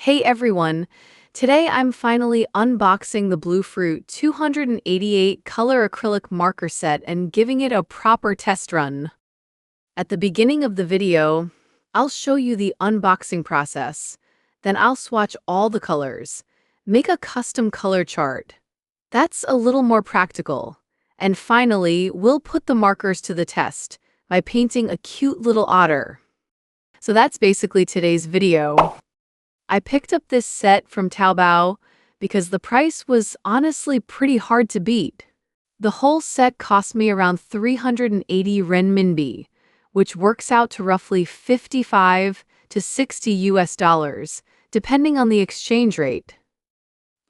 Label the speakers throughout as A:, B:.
A: Hey everyone! Today I'm finally unboxing the Bluefruit 288 color acrylic marker set and giving it a proper test run. At the beginning of the video, I'll show you the unboxing process. Then I'll swatch all the colors, make a custom color chart. That's a little more practical. And finally, we'll put the markers to the test by painting a cute little otter. So that's basically today's video. I picked up this set from Taobao because the price was honestly pretty hard to beat. The whole set cost me around 380 renminbi, which works out to roughly 55 to 60 US dollars, depending on the exchange rate.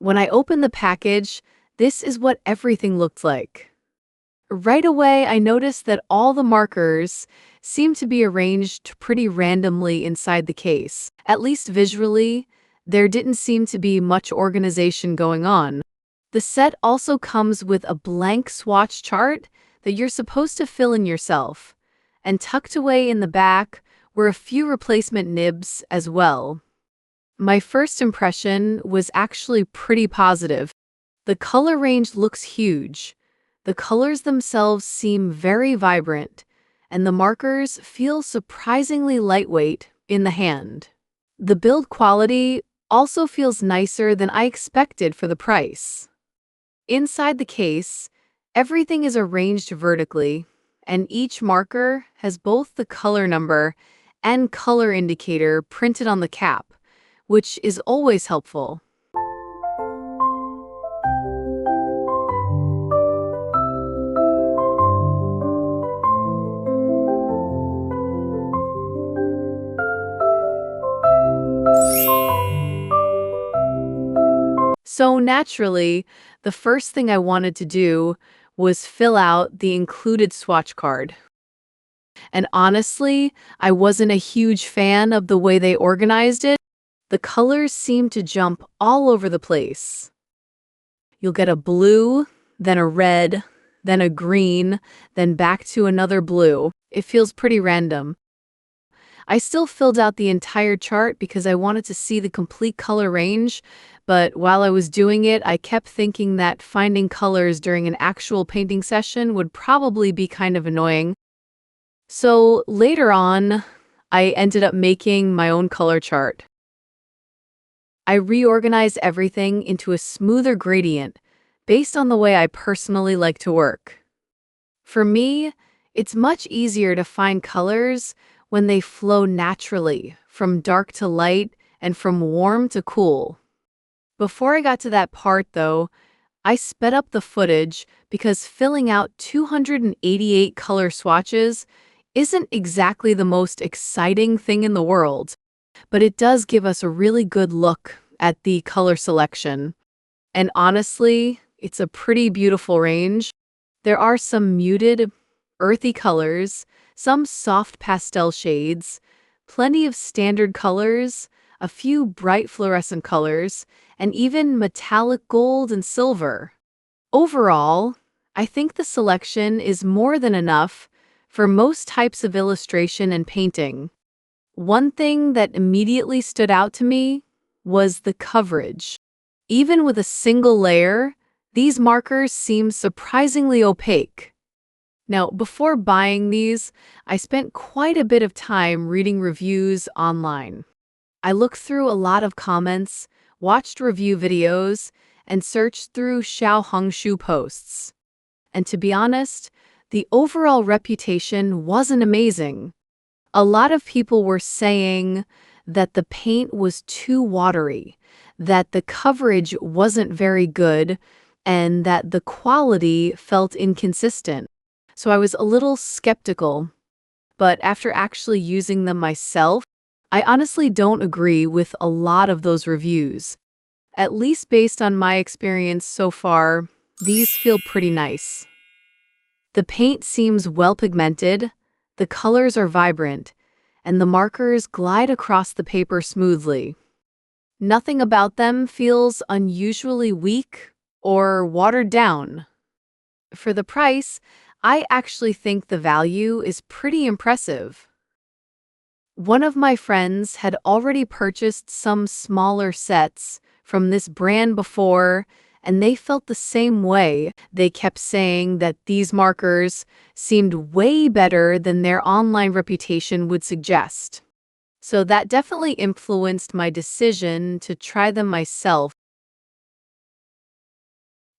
A: When I opened the package, this is what everything looked like. Right away, I noticed that all the markers seemed to be arranged pretty randomly inside the case. At least visually, there didn't seem to be much organization going on. The set also comes with a blank swatch chart that you're supposed to fill in yourself, and tucked away in the back were a few replacement nibs as well. My first impression was actually pretty positive. The color range looks huge. The colors themselves seem very vibrant, and the markers feel surprisingly lightweight in the hand. The build quality also feels nicer than I expected for the price. Inside the case, everything is arranged vertically, and each marker has both the color number and color indicator printed on the cap, which is always helpful. So naturally, the first thing I wanted to do was fill out the included swatch card. And honestly, I wasn't a huge fan of the way they organized it. The colors seemed to jump all over the place. You'll get a blue, then a red, then a green, then back to another blue. It feels pretty random. I still filled out the entire chart because I wanted to see the complete color range, but while I was doing it, I kept thinking that finding colors during an actual painting session would probably be kind of annoying. So later on, I ended up making my own color chart. I reorganized everything into a smoother gradient based on the way I personally like to work. For me, it's much easier to find colors when they flow naturally, from dark to light and from warm to cool. Before I got to that part, though, I sped up the footage because filling out 288 color swatches isn't exactly the most exciting thing in the world, but it does give us a really good look at the color selection. And honestly, it's a pretty beautiful range. There are some muted, earthy colors, some soft pastel shades, plenty of standard colors, a few bright fluorescent colors, and even metallic gold and silver. Overall, I think the selection is more than enough for most types of illustration and painting. One thing that immediately stood out to me was the coverage. Even with a single layer, these markers seem surprisingly opaque. Now, before buying these, I spent quite a bit of time reading reviews online. I looked through a lot of comments, watched review videos, and searched through Xiaohongshu posts. And to be honest, the overall reputation wasn't amazing. A lot of people were saying that the paint was too watery, that the coverage wasn't very good, and that the quality felt inconsistent. So I was a little skeptical, but after actually using them myself, I honestly don't agree with a lot of those reviews. At least based on my experience so far, these feel pretty nice. The paint seems well pigmented, the colors are vibrant, and the markers glide across the paper smoothly. Nothing about them feels unusually weak or watered down. For the price, I actually think the value is pretty impressive. One of my friends had already purchased some smaller sets from this brand before, and they felt the same way. They kept saying that these markers seemed way better than their online reputation would suggest. So that definitely influenced my decision to try them myself.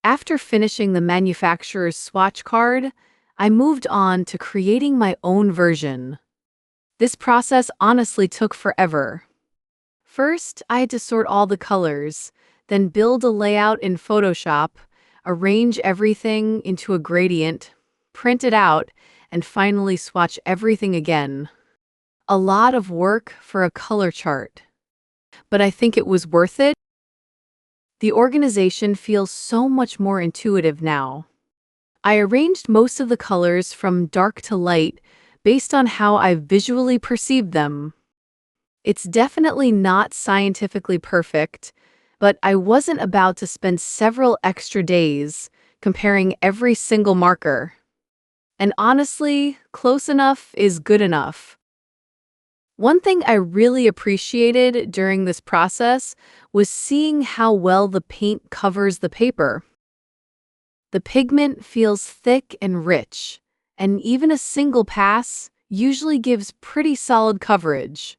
A: After finishing the manufacturer's swatch card, I moved on to creating my own version. This process honestly took forever. First, I had to sort all the colors, then build a layout in Photoshop, arrange everything into a gradient, print it out, and finally swatch everything again. A lot of work for a color chart. But I think it was worth it. The organization feels so much more intuitive now. I arranged most of the colors from dark to light based on how I visually perceived them. It's definitely not scientifically perfect, but I wasn't about to spend several extra days comparing every single marker. And honestly, close enough is good enough. One thing I really appreciated during this process was seeing how well the paint covers the paper. The pigment feels thick and rich, and even a single pass usually gives pretty solid coverage.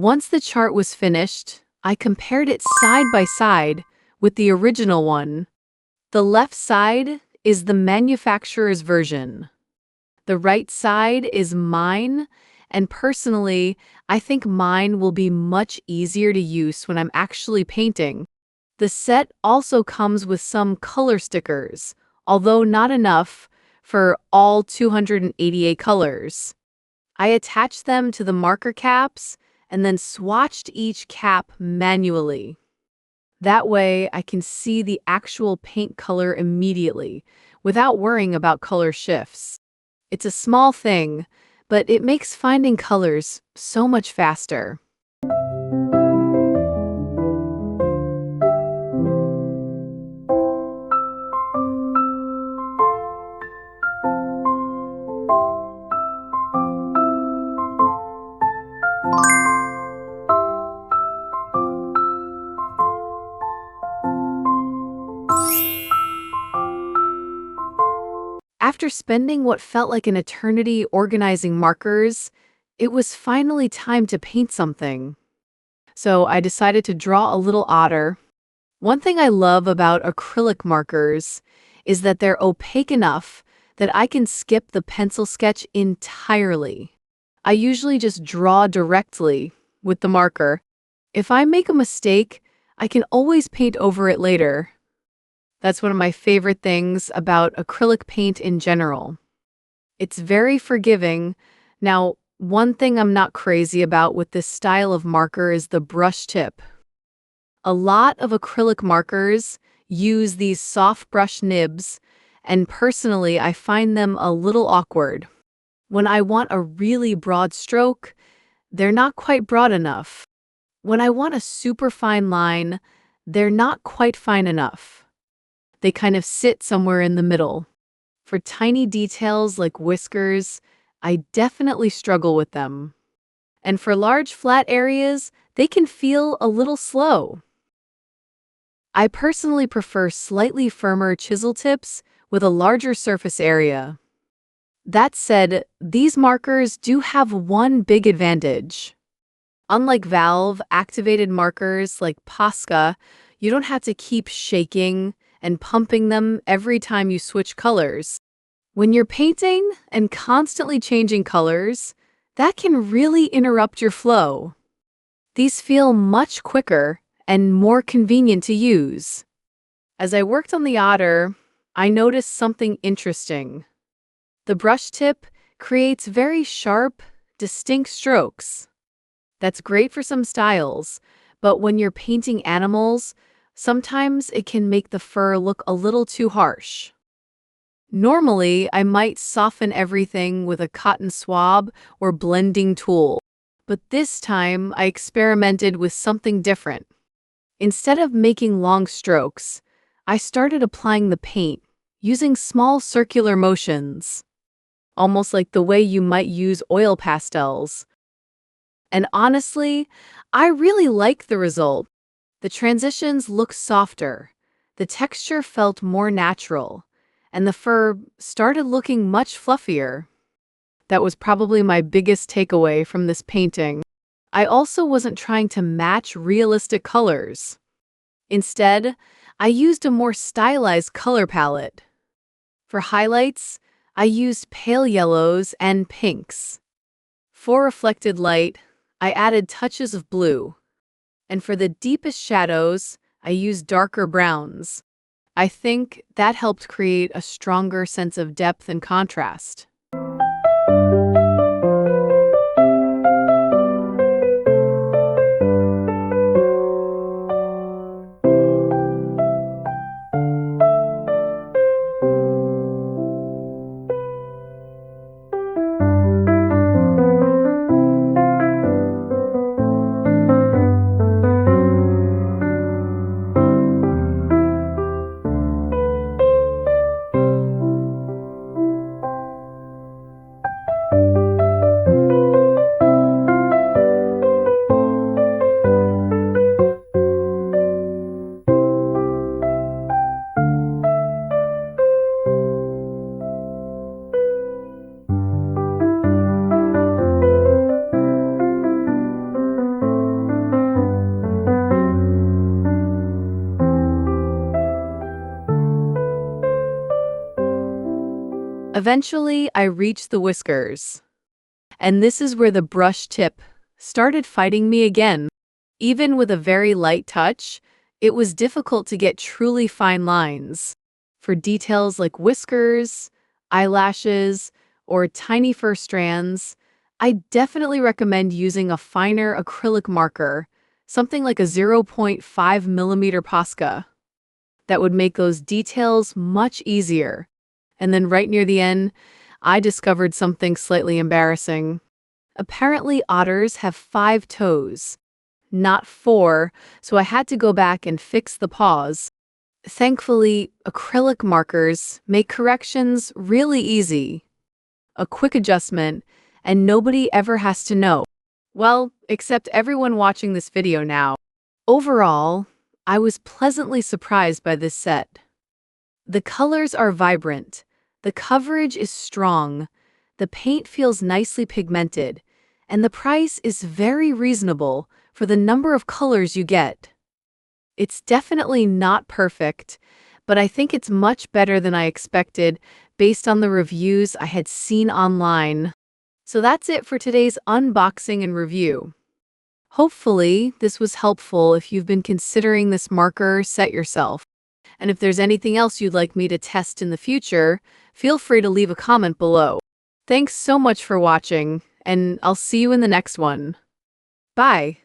A: Once the chart was finished, I compared it side by side with the original one. The left side is the manufacturer's version. The right side is mine, And personally, I think mine will be much easier to use when I'm actually painting. The set also comes with some color stickers, although not enough for all 288 colors. I attached them to the marker caps and then swatched each cap manually. That way, I can see the actual paint color immediately without worrying about color shifts. It's a small thing, but it makes finding colors so much faster. After spending what felt like an eternity organizing markers, it was finally time to paint something. So I decided to draw a little otter. One thing I love about acrylic markers is that they're opaque enough that I can skip the pencil sketch entirely. I usually just draw directly with the marker. If I make a mistake, I can always paint over it later. That's one of my favorite things about acrylic paint in general. It's very forgiving. Now, one thing I'm not crazy about with this style of marker is the brush tip. A lot of acrylic markers use these soft brush nibs, and personally, I find them a little awkward. When I want a really broad stroke, they're not quite broad enough. When I want a super fine line, they're not quite fine enough. They kind of sit somewhere in the middle. For tiny details like whiskers, I definitely struggle with them. And for large flat areas, they can feel a little slow. I personally prefer slightly firmer chisel tips with a larger surface area. That said, these markers do have one big advantage. Unlike valve-activated markers like Posca, you don't have to keep shaking and pumping them every time you switch colors. When you're painting and constantly changing colors, that can really interrupt your flow. These feel much quicker and more convenient to use. As I worked on the otter, I noticed something interesting. The brush tip creates very sharp, distinct strokes. That's great for some styles, but when you're painting animals, sometimes it can make the fur look a little too harsh. Normally, I might soften everything with a cotton swab or blending tool, but this time I experimented with something different. Instead of making long strokes, I started applying the paint using small circular motions, almost like the way you might use oil pastels. And honestly, I really like the result. The transitions looked softer, the texture felt more natural, and the fur started looking much fluffier. That was probably my biggest takeaway from this painting. I also wasn't trying to match realistic colors. Instead, I used a more stylized color palette. For highlights, I used pale yellows and pinks. For reflected light, I added touches of blue. And for the deepest shadows, I used darker browns. I think that helped create a stronger sense of depth and contrast. Eventually, I reached the whiskers. And this is where the brush tip started fighting me again. Even with a very light touch, it was difficult to get truly fine lines. For details like whiskers, eyelashes, or tiny fur strands, I definitely recommend using a finer acrylic marker, something like a 0.5 millimeter Posca. That would make those details much easier. And then right near the end, I discovered something slightly embarrassing. Apparently, otters have 5 toes, not 4, so I had to go back and fix the paws. Thankfully, acrylic markers make corrections really easy. A quick adjustment, and nobody ever has to know. Well, except everyone watching this video now. Overall, I was pleasantly surprised by this set. The colors are vibrant, the coverage is strong, the paint feels nicely pigmented, and the price is very reasonable for the number of colors you get. It's definitely not perfect, but I think it's much better than I expected based on the reviews I had seen online. So that's it for today's unboxing and review. Hopefully, this was helpful if you've been considering this marker set yourself. And if there's anything else you'd like me to test in the future, feel free to leave a comment below. Thanks so much for watching, and I'll see you in the next one. Bye!